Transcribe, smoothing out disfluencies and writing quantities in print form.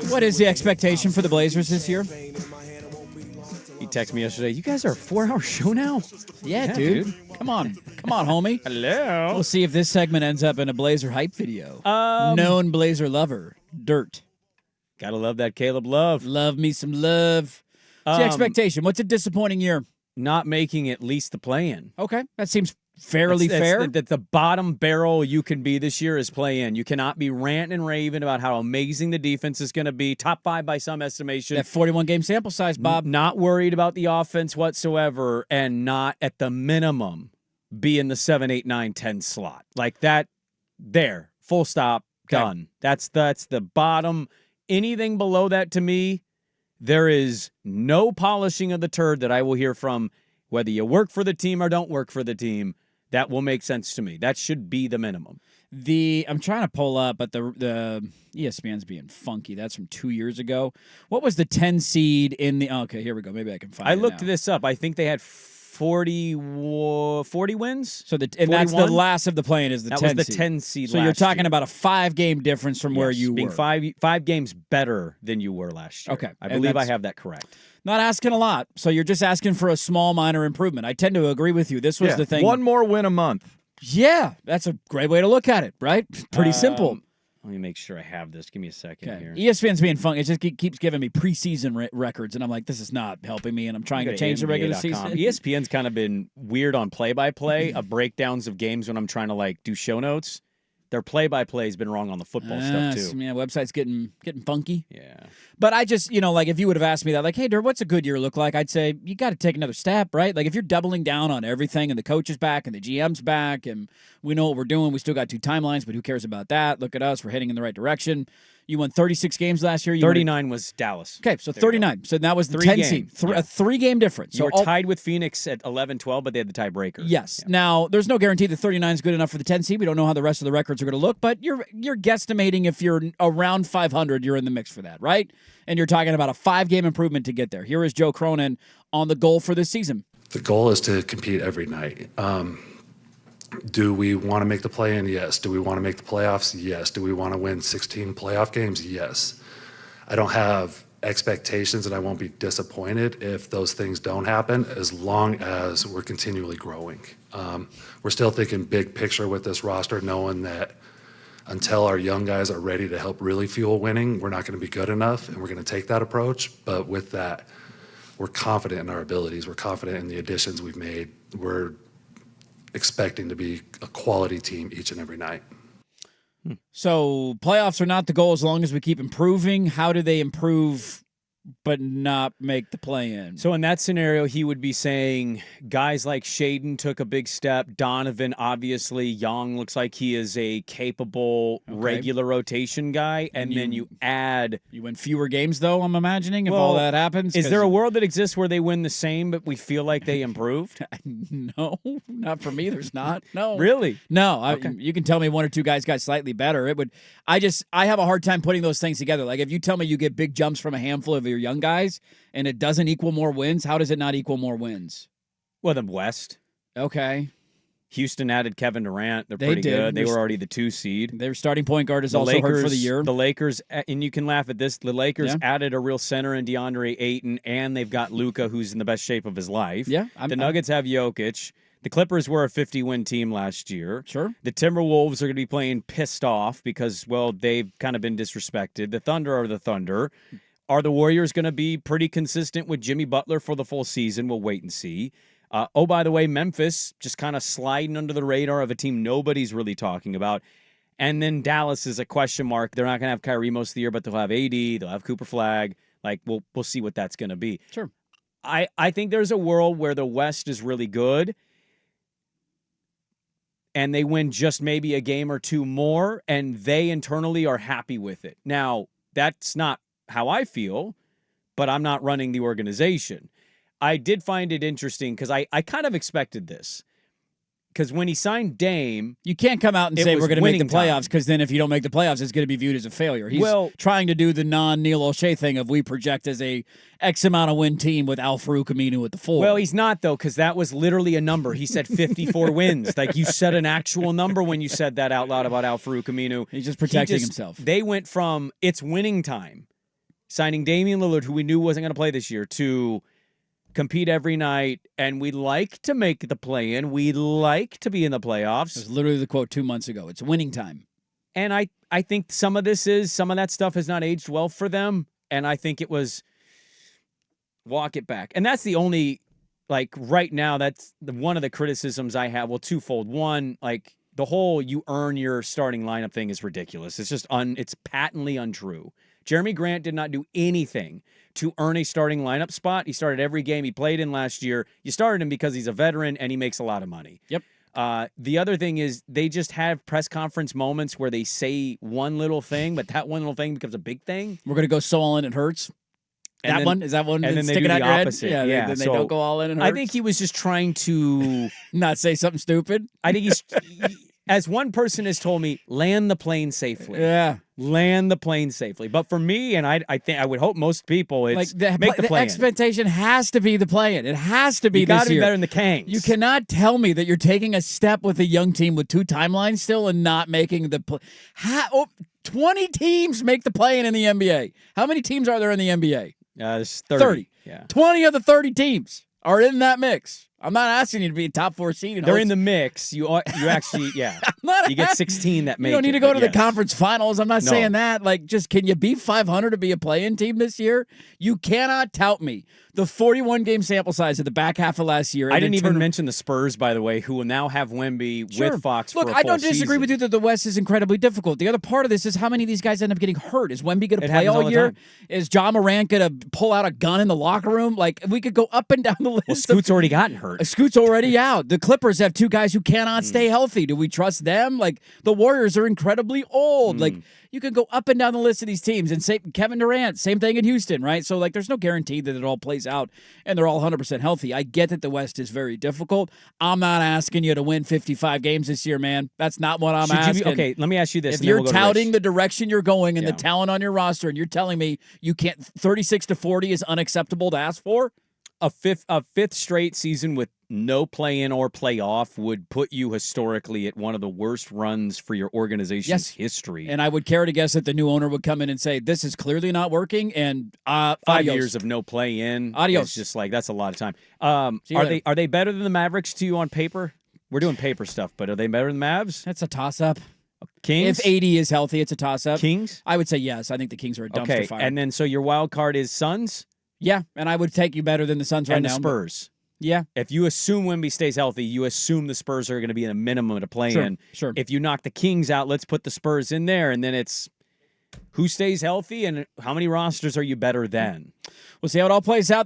What is the expectation for the Blazers this year? He texted me yesterday, you guys are a 4-hour show now? Yeah, dude. Come on, homie. Hello. We'll see if this segment ends up in a Blazer hype video. Known Blazer lover, Dirt. Gotta love that Caleb Love. Love me some love. What's the expectation? What's a disappointing year? Not making at least the play-in. Okay, that seems fairly fair. That the bottom barrel you can be this year is play-in. You cannot be ranting and raving about how amazing the defense is going to be. Top 5 by some estimation. That 41-game sample size, Bob. Not worried about the offense whatsoever, and not at the minimum be in the 7, 8, 9, 10 slot. Like that, there, full stop, done. That's the bottom. Anything below that, to me, there is no polishing of the turd that I will hear from, whether you work for the team or don't work for the team. That will make sense to me. That should be the minimum. I'm trying to pull up, but the ESPN's being funky. That's from 2 years ago. What was the 10 seed in the? Okay, here we go. Maybe I can find it. I looked this up. I think they had 40 wins. So that's the last of the play-in is the 10 seed. That was the 10 seed. So you're talking about a 5-game difference from where you being were. five games better than you were last year. Okay, I believe I have that correct. Not asking a lot. So you're just asking for a small, minor improvement. I tend to agree with you. This was the thing. One more win a month. Yeah, that's a great way to look at it, right? Pretty simple. Let me make sure I have this. Give me a second here. ESPN's being funky. It just keeps giving me preseason records, and I'm like, this is not helping me, and I'm trying to change the regular season. ESPN's kind of been weird on play-by-play of breakdowns of games when I'm trying to do show notes. Their play-by-play has been wrong on the football stuff, too. Yeah, website's getting funky. Yeah. But I just, if you would have asked me that, like, hey, Dirt, what's a good year look like? I'd say you got to take another step, right? Like, if you're doubling down on everything and the coach is back and the GM's back and we know what we're doing, we still got 2 timelines, but who cares about that? Look at us. We're heading in the right direction. You won 36 games last year. 39 was Dallas. Okay, so 39. So that was the 10 seed. A 3-game difference. You were tied with Phoenix at 11-12, but they had the tiebreaker. Yes. Yeah. Now, there's no guarantee that 39 is good enough for the 10 seed. We don't know how the rest of the records are going to look, but you're guesstimating if you're around 500, you're in the mix for that, right? And you're talking about a 5-game improvement to get there. Here is Joe Cronin on the goal for this season. The goal is to compete every night. Do we want to make the play-in? Yes. Do we want to make the playoffs? Yes. Do we want to win 16 playoff games? Yes. I don't have expectations, and I won't be disappointed if those things don't happen, as long as we're continually growing. We're still thinking big picture with this roster, knowing that until our young guys are ready to help really fuel winning, we're not going to be good enough, and we're going to take that approach. But with that, we're confident in our abilities. We're confident in the additions we've made. We're expecting to be a quality team each and every night. So playoffs are not the goal as long as we keep improving. How do they improve but not make the play-in? So in that scenario, he would be saying guys like Shaden took a big step. Donovan, obviously. Young looks like he is a capable regular rotation guy. And then you add... You win fewer games, though, I'm imagining, if all that happens? Is there a world that exists where they win the same, but we feel like they improved? No, not for me. There's not. No. Really? No. You can tell me 1 or 2 guys got slightly better. I have a hard time putting those things together. Like, if you tell me you get big jumps from a handful of your young guys and it doesn't equal more wins, how does it not equal more wins? Well, the West. Okay. Houston added Kevin Durant. They're pretty good. They were already the 2 seed. Their starting point guard is also hurt for the year. The Lakers, and you can laugh at this, the Lakers added a real center in DeAndre Ayton, and they've got Luka, who's in the best shape of his life. Yeah. The Nuggets have Jokic. The Clippers were a 50-win team last year. Sure. The Timberwolves are going to be playing pissed off because, well, they've kind of been disrespected. The Thunder are the Thunder. Are the Warriors going to be pretty consistent with Jimmy Butler for the full season? We'll wait and see. By the way, Memphis just kind of sliding under the radar of a team nobody's really talking about. And then Dallas is a question mark. They're not going to have Kyrie most of the year, but they'll have AD. They'll have Cooper Flag. Like, we'll see what that's going to be. Sure. I think there's a world where the West is really good and they win just maybe a game or 2 more, and they internally are happy with it. Now, that's not how I feel, but I'm not running the organization. I did find it interesting because I kind of expected this. Because when he signed Dame... You can't come out and say we're going to make the playoffs, because then if you don't make the playoffs, it's going to be viewed as a failure. He's trying to do the non-Neil O'Shea thing of we project as a X amount of win team with Al-Farouq Aminu at the 4. Well, he's not, though, because that was literally a number. He said 54 wins. Like, you said an actual number when you said that out loud about Al-Farouq Aminu. He's just protecting himself. They went from it's winning time signing Damian Lillard, who we knew wasn't going to play this year, to compete every night, and we'd like to make the play-in. We'd like to be in the playoffs. It was literally the quote 2 months ago. It's winning time. And I think some of that stuff has not aged well for them. And I think it was walk it back. And that's the only, like, right now, that's one of the criticisms I have. Well, twofold. One, like, the whole you earn your starting lineup thing is ridiculous. It's just it's patently untrue. Jeremy Grant did not do anything to earn a starting lineup spot. He started every game he played in last year. You started him because he's a veteran and he makes a lot of money. Yep. The other thing is they just have press conference moments where they say one little thing, but that one little thing becomes a big thing. We're going to go so all in it hurts. And then, Is that one and that's then they sticking do out the your opposite. head? Yeah, then they don't go all in and hurts. I think he was just trying to not say something stupid. I think as one person has told me, land the plane safely. Yeah. Land the plane safely. But for me, and I think I would hope most people, it's like make the play-in. expectation has to be the play-in. It has to be You this got to be year. better than the Kangs. You cannot tell me that you're taking a step with a young team with 2 timelines still and not making the play. 20 teams make the play-in the NBA. How many teams are there in the NBA? There's 30. Yeah. 20 of the 30 teams are in that mix. I'm not asking you to be a top 4 seed. They're in the mix. You actually, yeah. You get 16 that make it. You don't need to go to yes. the conference finals. I'm not No. saying that. Like, just can you be 500 to be a play-in team this year? You cannot tout me the 41-game sample size at the back half of last year. I didn't even mention the Spurs, by the way, who will now have Wemby with Fox for a Look, full I don't disagree season. with you that the West is incredibly difficult. The other part of this is how many of these guys end up getting hurt. Is Wemby going to It play happens all all the year? time. Is John Morant going to pull out a gun in the locker room? Like, we could go up and down the list. Well, Scoot's already gotten hurt. Scoot's already out. The Clippers have 2 guys who cannot stay healthy. Do we trust them? Like, the Warriors are incredibly old. Like, you can go up and down the list of these teams and say Kevin Durant, same thing in Houston, right? So, like, there's no guarantee that it all plays out and they're all 100% healthy. I get that the West is very difficult. I'm not asking you to win 55 games this year, man. That's not what I'm asking. Okay, let me ask you this. If and then you're we'll go to touting Rich. the direction you're going and the Yeah. talent on your roster and you're telling me you can't 36 to 40 is unacceptable to ask for? a fifth straight season with no play-in or playoff would put you historically at one of the worst runs for your organization's history. And I would care to guess that the new owner would come in and say, this is clearly not working, and 5 adios. years of no play-in. Adios. It's just like, that's a lot of time. you Are later. they better than the Mavericks to you on paper? We're doing paper stuff, but are they better than the Mavs? That's a toss-up. Kings? If 80 is healthy, it's a toss-up. Kings? I would say yes. I think the Kings are a dumpster Okay, fire. and then so your wild card is Suns yeah, and I would take you better than the Suns right and now. the Spurs. Yeah. If you assume Wemby stays healthy, you assume the Spurs are going to be in a minimum to play in. Sure. If you knock the Kings out, let's put the Spurs in there, and then it's who stays healthy and how many rosters are you better than? We'll see how it all plays out.